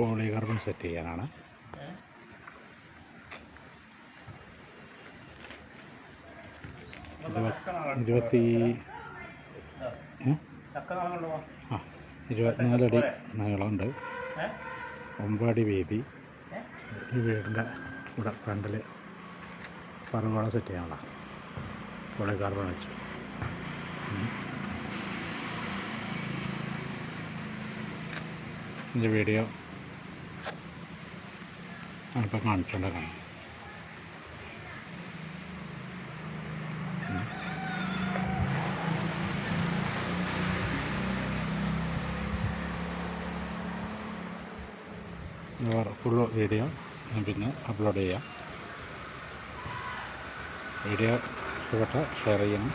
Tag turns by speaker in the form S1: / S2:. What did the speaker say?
S1: Polycarbon set ചെയ്യാനാണ്. ഇരുപത്തിനാല് അടി നീളമുണ്ട്, 9 അടി വീതി. ഈ വീടിൻ്റെ ഇവിടെ ഫ്രണ്ടിൽ പറവോള സെറ്റ് ചെയ്യാനുള്ള പോളികാർബൺ വെച്ച്. ഇതിൻ്റെ വീഡിയോ ഞാനിപ്പോൾ കാണിച്ചുകൊണ്ടാണ്. ഫുൾ വീഡിയോ ഞാൻ പിന്നെ അപ്ലോഡ് ചെയ്യാം. വീഡിയോ ഇഷ്ടപ്പെട്ട ഷെയർ ചെയ്യണം.